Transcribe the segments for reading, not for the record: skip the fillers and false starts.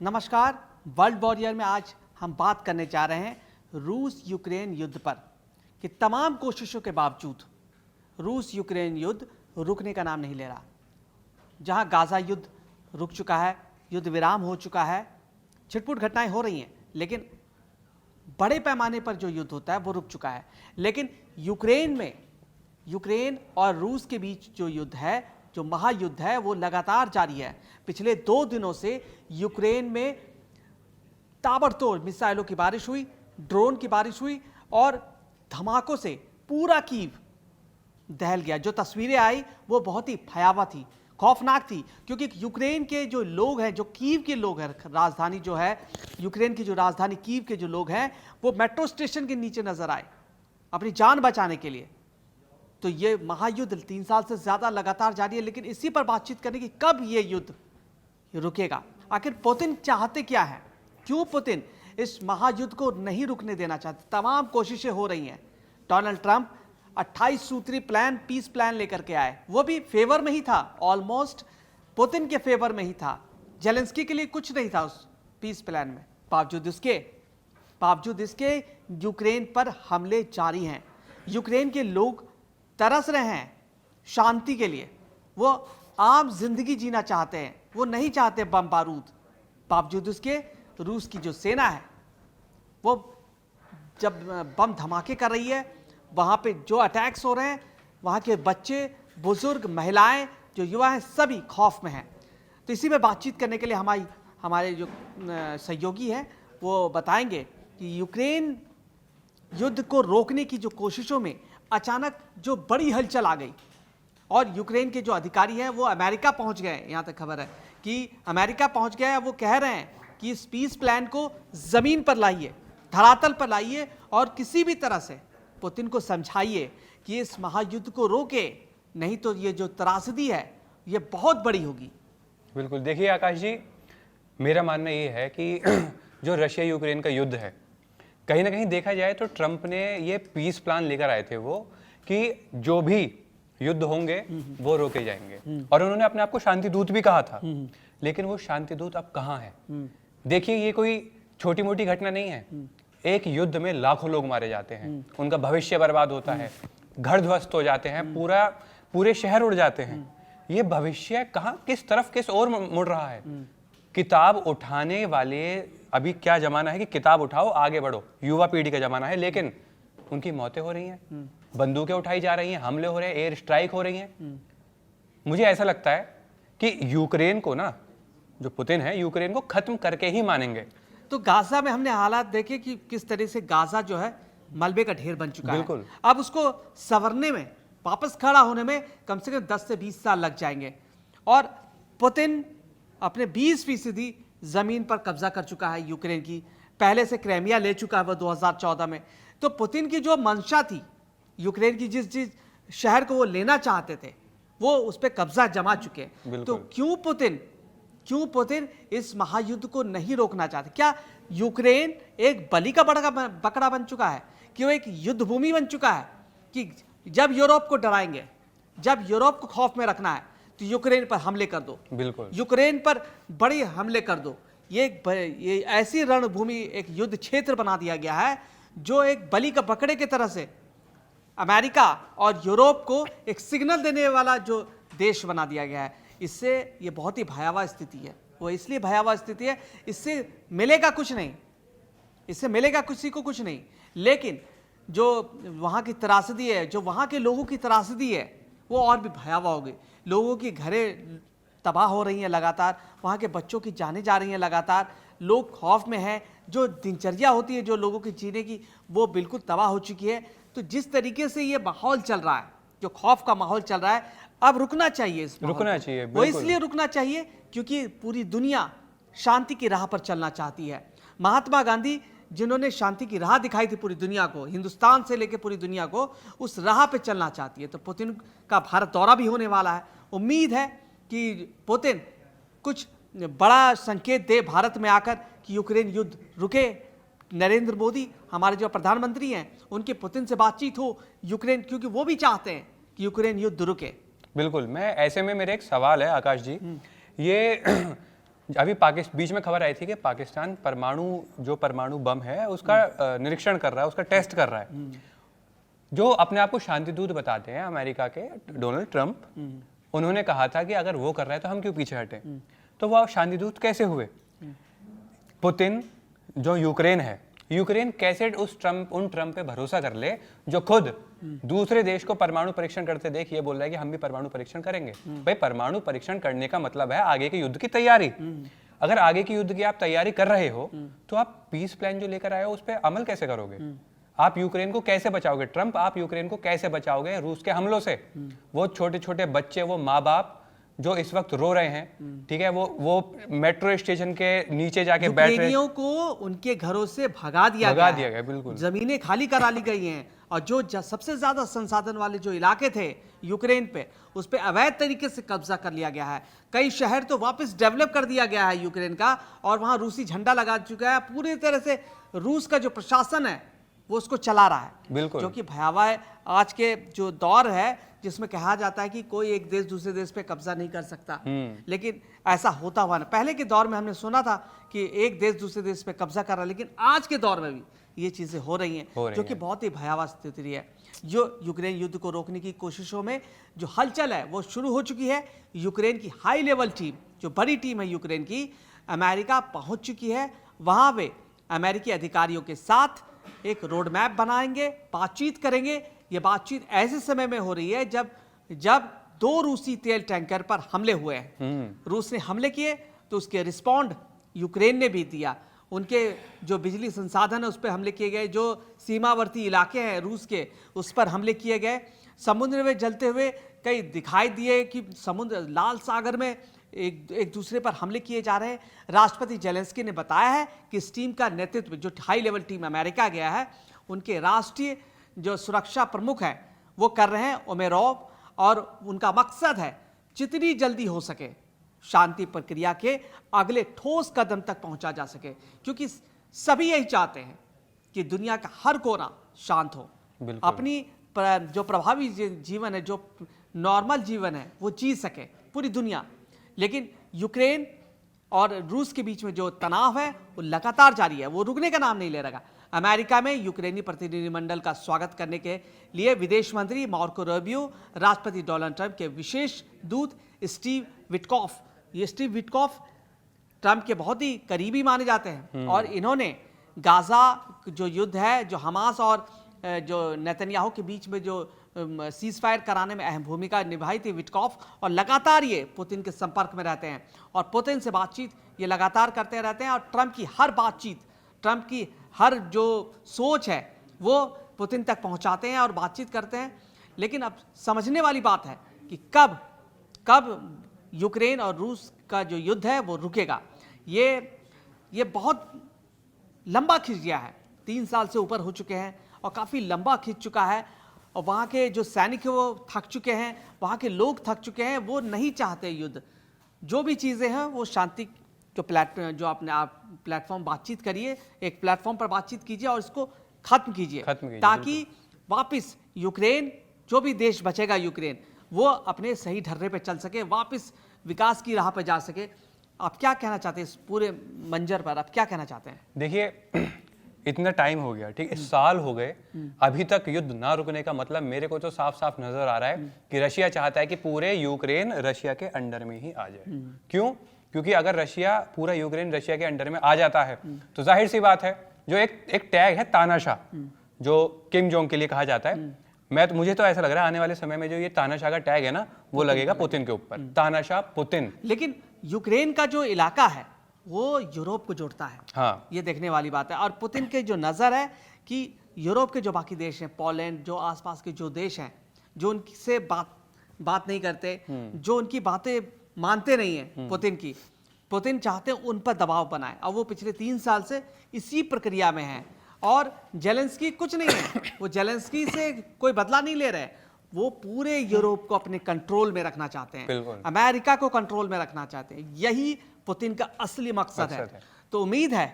नमस्कार। World warrior में आज हम बात करने जा रहे हैं रूस यूक्रेन युद्ध पर कि तमाम कोशिशों के बावजूद रूस यूक्रेन युद्ध रुकने का नाम नहीं ले रहा। जहां गाजा युद्ध रुक चुका है, युद्ध विराम हो चुका है, छिटपुट घटनाएं हो रही हैं, लेकिन बड़े पैमाने पर जो युद्ध होता है वो रुक चुका है। लेकिन यूक्रेन और रूस के बीच जो युद्ध है, जो महायुद्ध है, वो लगातार जारी है। पिछले 2 दिनों से यूक्रेन में ताबड़तोड़ मिसाइलों की बारिश हुई, ड्रोन की बारिश हुई और धमाकों से पूरा कीव दहल गया। जो तस्वीरें आई वो बहुत ही भयावह थी, खौफनाक थी, क्योंकि यूक्रेन के जो लोग हैं, जो कीव के लोग हैं, राजधानी जो है यूक्रेन की, जो राजधानी कीव के जो लोग हैं, वो मेट्रो स्टेशन के नीचे नजर आए अपनी जान बचाने के लिए। तो ये महायुद्ध 3 साल से ज्यादा लगातार जारी है, लेकिन इसी पर बातचीत करने की कब ये युद्ध रुकेगा। आखिर पुतिन चाहते क्या है, क्यों पुतिन इस महायुद्ध को नहीं रुकने देना चाहते। तमाम कोशिशें हो रही हैं। डोनाल्ड ट्रंप 28 सूत्री प्लान, पीस प्लान लेकर के आए, वो भी फेवर में ही था, ऑलमोस्ट पुतिन के फेवर में ही था। जेलेंस्की के लिए कुछ नहीं था उस पीस प्लान में। बावजूद इसके यूक्रेन पर हमले जारी हैं। यूक्रेन के लोग तरस रहे हैं शांति के लिए, वो आम जिंदगी जीना चाहते हैं, वो नहीं चाहते बम बारूद। बावजूद उसके रूस की जो सेना है वो जब बम धमाके कर रही है, वहां पे जो अटैक्स हो रहे हैं, वहां के बच्चे, बुजुर्ग, महिलाएं, जो युवा हैं, सभी खौफ में हैं। तो इसी में बातचीत करने के लिए हमारे जो सहयोगी हैं वो बताएंगे कि यूक्रेन युद्ध को रोकने की जो कोशिशों में अचानक जो बड़ी हलचल आ गई और यूक्रेन के जो अधिकारी हैं वो अमेरिका पहुंच गए। यहां तक खबर है कि अमेरिका पहुंच गए। वो कह रहे हैं कि इस पीस प्लान को जमीन पर लाइए, धरातल पर लाइए और किसी भी तरह से पुतिन को समझाइए कि इस महायुद्ध को रोके, नहीं तो ये जो त्रासदी है ये बहुत बड़ी होगी। बिल्कुल। देखिए आकाश जी, मेरा मानना ये है कि जो रशिया यूक्रेन का युद्ध है, कहीं ना कहीं देखा जाए तो ट्रंप ने ये पीस प्लान लेकर आए थे वो, कि जो भी युद्ध होंगे वो रोके जाएंगे, और उन्होंने अपने आप को शांति दूत भी कहा था। लेकिन वो शांति दूत अब कहाँ है? देखिए, ये कोई छोटी मोटी घटना नहीं है। एक युद्ध में लाखों लोग मारे जाते हैं, उनका भविष्य बर्बाद होता है, घर ध्वस्त हो जाते हैं, पूरे शहर उड़ जाते हैं। ये भविष्य कहाँ, किस तरफ, किस ओर मुड़ रहा है? किताब उठाने वाले, अभी क्या जमाना है कि किताब उठाओ आगे बढ़ो, युवा पीढ़ी का जमाना है, लेकिन उनकी मौतें हो रही हैं, बंदूकें उठाई जा रही हैं, हमले हो रहे हैं, एयर स्ट्राइक हो रही हैं। मुझे ऐसा लगता है कि यूक्रेन को ना, जो पुतिन है, यूक्रेन को खत्म करके ही मानेंगे। तो गाजा में हमने हालात देखे कि किस तरह से गाजा जो है मलबे का ढेर बन चुका है। अब उसको संवरने में, वापस खड़ा होने में कम से कम 10 से 20 साल लग जाएंगे। और पुतिन अपने 20% जमीन पर कब्जा कर चुका है यूक्रेन की। पहले से क्राइमिया ले चुका है वो 2014 में। तो पुतिन की जो मंशा थी, यूक्रेन की जिस शहर को वो लेना चाहते थे, वो उस पर कब्जा जमा चुके हैं। तो क्यों पुतिन इस महायुद्ध को नहीं रोकना चाहते? क्या यूक्रेन एक बलि का बकरा बन चुका है कि वो एक युद्ध भूमि बन चुका है कि जब यूरोप को डराएंगे, जब यूरोप को खौफ में रखना है तो यूक्रेन पर हमले कर दो। बिल्कुल, यूक्रेन पर बड़े हमले कर दो। ये ऐसी रणभूमि, एक युद्ध क्षेत्र बना दिया गया है जो एक बलि का बकरे की तरह से अमेरिका और यूरोप को एक सिग्नल देने वाला जो देश बना दिया गया है। इससे ये बहुत ही भयावह स्थिति है। वो इसलिए भयावह स्थिति है, इससे मिलेगा कुछ नहीं, इससे मिलेगा किसी को कुछ नहीं, लेकिन जो वहाँ की त्रासदी है, जो वहाँ के लोगों की त्रासदी है, वो और भी भयावह होगी। लोगों की घरें तबाह हो रही हैं लगातार, वहाँ के बच्चों की जानें जा रही हैं लगातार, लोग खौफ में हैं, जो दिनचर्या होती है जो लोगों की जीने की, वो बिल्कुल तबाह हो चुकी है। तो जिस तरीके से ये माहौल चल रहा है, जो खौफ का माहौल चल रहा है, अब रुकना चाहिए। रुकना चाहिए, वो इसलिए रुकना चाहिए क्योंकि पूरी दुनिया शांति की राह पर चलना चाहती है। महात्मा गांधी, जिन्होंने शांति की राह दिखाई थी पूरी दुनिया को, हिंदुस्तान से लेकर पूरी दुनिया को, उस राह पे चलना चाहती है। तो पुतिन का भारत दौरा भी होने वाला है। उम्मीद है कि पुतिन कुछ बड़ा संकेत दे भारत में आकर कि यूक्रेन युद्ध रुके। नरेंद्र मोदी, हमारे जो प्रधानमंत्री हैं, उनकी पुतिन से बातचीत हो यूक्रेन, क्योंकि वो भी चाहते हैं कि यूक्रेन युद्ध रुके। बिल्कुल। मैं ऐसे में मेरे एक सवाल है आकाश जी, ये अभी बीच में खबर आई थी कि पाकिस्तान परमाणु बम है उसका निरीक्षण कर रहा है, उसका टेस्ट कर रहा है। जो अपने आप को शांति दूत बताते हैं अमेरिका के डोनाल्ड ट्रंप, उन्होंने कहा था कि अगर वो कर रहा है तो हम क्यों पीछे हटें। तो वो शांति दूत कैसे हुए? पुतिन जो यूक्रेन कैसे उन ट्रंप पे भरोसा कर ले जो खुद दूसरे देश को परमाणु परीक्षण करते देख ये बोल रहा है कि हम भी परमाणु परीक्षण करेंगे। भाई परमाणु परीक्षण करने का मतलब है आगे के युद्ध की तैयारी। अगर आगे के युद्ध की आप तैयारी कर रहे हो तो आप पीस प्लान जो लेकर आए हो उस पर अमल कैसे करोगे? आप यूक्रेन को कैसे बचाओगे? ट्रंप, आप यूक्रेन को कैसे बचाओगे रूस के हमलों से? वो छोटे छोटे बच्चे, वो माँ बाप जो इस वक्त रो रहे हैं, ठीक है, वो मेट्रो स्टेशन के नीचे जाके बैठ रहे हैं। को उनके घरों से भगा दिया गया, बिल्कुल। जमीनें खाली करा ली गई हैं और जो सबसे ज्यादा संसाधन वाले जो इलाके थे यूक्रेन पे, उस पे अवैध तरीके से कब्जा कर लिया गया है। कई शहर तो वापस डेवलप कर दिया गया है यूक्रेन का, और वहां रूसी झंडा लगा चुका है। पूरी तरह से रूस का जो प्रशासन है वो उसको चला रहा है, बिल्कुल, जो कि भयावह है। आज के जो दौर है जिसमें कहा जाता है कि कोई एक देश दूसरे देश पे कब्जा नहीं कर सकता, लेकिन ऐसा होता हुआ ना। पहले के दौर में हमने सुना था कि एक देश दूसरे देश पे कब्जा कर रहा है, लेकिन आज के दौर में भी ये चीजें हो रही हैं, जो कि बहुत ही भयावह स्थिति है। जो यूक्रेन युद्ध को रोकने की कोशिशों में जो हलचल है वो शुरू हो चुकी है। यूक्रेन की हाई लेवल टीम, जो बड़ी टीम है यूक्रेन की, अमेरिका पहुंच चुकी है। वहां वे अमेरिकी अधिकारियों के साथ एक रोड मैप बनाएंगे, बातचीत करेंगे। ये बातचीत ऐसे समय में हो रही है जब 2 रूसी तेल टैंकर पर हमले हुए हैं। रूस ने हमले किए तो उसके रिस्पॉन्ड यूक्रेन ने भी दिया। उनके जो बिजली संसाधन है उस पर हमले किए गए, जो सीमावर्ती इलाके हैं रूस के उस पर हमले किए गए। समुद्र में जलते हुए कई दिखाई दिए कि समुद्र लाल सागर में एक दूसरे पर हमले किए जा रहे हैं। राष्ट्रपति जेलेंस्की ने बताया है कि इस टीम का नेतृत्व, जो हाई लेवल टीम अमेरिका गया है, उनके राष्ट्रीय जो सुरक्षा प्रमुख है वो कर रहे हैं, उमेरोव, और उनका मकसद है जितनी जल्दी हो सके शांति प्रक्रिया के अगले ठोस कदम तक पहुंचा जा सके, क्योंकि सभी यही चाहते हैं कि दुनिया का हर कोना शांत हो, अपनी जो प्रभावी जीवन है, जो नॉर्मल जीवन है वो जी सके पूरी दुनिया। लेकिन यूक्रेन और रूस के बीच में जो तनाव है वो लगातार जारी है, वो रुकने का नाम नहीं ले रहा। अमेरिका में यूक्रेनी प्रतिनिधिमंडल का स्वागत करने के लिए विदेश मंत्री मार्को रूबियो, राष्ट्रपति डोनाल्ड ट्रंप के विशेष दूत स्टीव विटकॉफ, ये स्टीव विटकॉफ ट्रंप के बहुत ही करीबी माने जाते हैं, और इन्होंने गाजा जो युद्ध है, जो हमास और जो नेतन्याहू के बीच में जो सीज फायर कराने में अहम भूमिका निभाई थी विटकॉफ, और लगातार ये पुतिन के संपर्क में रहते हैं और पुतिन से बातचीत ये लगातार करते रहते हैं। और ट्रंप की हर बातचीत, ट्रंप की हर जो सोच है वो पुतिन तक पहुंचाते हैं और बातचीत करते हैं। लेकिन अब समझने वाली बात है कि कब यूक्रेन और रूस का जो युद्ध है वो रुकेगा। ये बहुत लंबा खिंच गया है, 3 साल से ऊपर हो चुके हैं और काफ़ी लंबा खिंच चुका है, और वहाँ के जो सैनिक है वो थक चुके हैं, वहाँ के लोग थक चुके हैं, वो नहीं चाहते युद्ध। जो भी चीज़ें हैं वो शांति जो अपने आप प्लेटफॉर्म बातचीत करिए, एक प्लेटफॉर्म पर बातचीत कीजिए और इसको खत्म कीजिए, ताकि वापस यूक्रेन, जो भी देश बचेगा यूक्रेन, वो अपने सही ढर्रे पे चल सके, वापस विकास की राह पे जा सके। आप क्या कहना चाहते हैं इस पूरे मंजर पर, आप क्या कहना चाहते हैं? देखिए, इतना टाइम हो गया, ठीक है, साल हो गए, अभी तक युद्ध ना रुकने का मतलब मेरे को तो साफ साफ नजर आ रहा है कि रशिया चाहता है कि पूरे यूक्रेन रशिया के अंडर में ही आ जाए। क्यों? क्योंकि अगर पूरा यूक्रेन रशिया के अंडर में आ जाता है तो जाहिर सी बात है, जो एक टैग है तानाशाह, जो किम जोंग के लिए कहा जाता है, मुझे तो ऐसा लग रहा है आने वाले समय में जो ये तानाशाह का टैग है ना, वो लगेगा पुतिन के ऊपर, तानाशाह पुतिन। लेकिन यूक्रेन का जो इलाका है वो यूरोप को जोड़ता है, हाँ, ये देखने वाली बात है। और पुतिन के जो नजर है कि यूरोप के जो बाकी देश हैं, पोलैंड, जो आसपास के जो देश हैं, जो उनसे बात नहीं करते, जो उनकी बातें मानते नहीं है पुतिन चाहते हैं उन पर दबाव बनाए, और वो पिछले 3 साल से इसी प्रक्रिया में है। और जेलेंस्की कुछ नहीं है, वो जेलेंस्की से कोई बदला नहीं ले रहे, वो पूरे यूरोप को अपने कंट्रोल में रखना चाहते हैं, अमेरिका को कंट्रोल में रखना चाहते हैं। यही पुतिन का असली मकसद है। तो उम्मीद है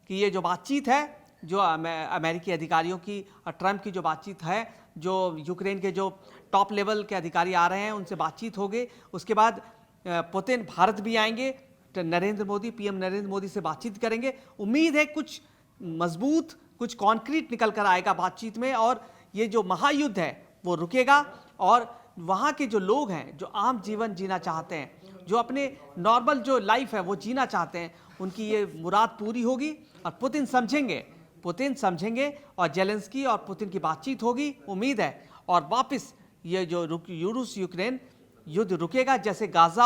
कि ये जो बातचीत है, जो अमेरिकी अधिकारियों की और ट्रंप की जो बातचीत है, जो यूक्रेन के जो टॉप लेवल के अधिकारी आ रहे हैं उनसे बातचीत होगी, उसके बाद पुतिन भारत भी आएंगे, नरेंद्र मोदी, पीएम नरेंद्र मोदी से बातचीत करेंगे। उम्मीद है कुछ मजबूत, कुछ कॉन्क्रीट निकल कर आएगा बातचीत में, और ये जो महायुद्ध है वो रुकेगा, और वहाँ के जो लोग हैं, जो आम जीवन जीना चाहते हैं, जो अपने नॉर्मल जो लाइफ है वो जीना चाहते हैं, उनकी ये मुराद पूरी होगी। और पुतिन समझेंगे और जेलेंस्की और पुतिन की बातचीत होगी, उम्मीद है, और वापस ये जो रूस यूक्रेन युद्ध रुकेगा। जैसे गाजा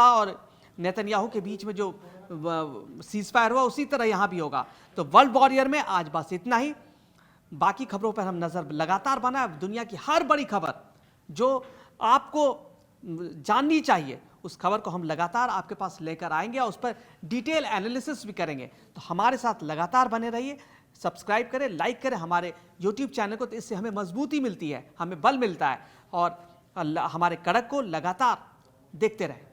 और नेतन्याहू के बीच में जो सीजफायर हुआ, उसी तरह यहाँ भी होगा। तो वर्ल्ड वॉरियर में आज बस इतना ही। बाकी खबरों पर हम नजर लगातार बनाए, दुनिया की हर बड़ी खबर जो आपको जाननी चाहिए, उस खबर को हम लगातार आपके पास लेकर आएंगे और उस पर डिटेल एनालिसिस भी करेंगे। तो हमारे साथ लगातार बने रहिए, सब्सक्राइब करें, लाइक करें हमारे यूट्यूब चैनल को। तो इससे हमें मजबूती मिलती है, हमें बल मिलता है, और हमारे कड़क को लगातार देखते रहें।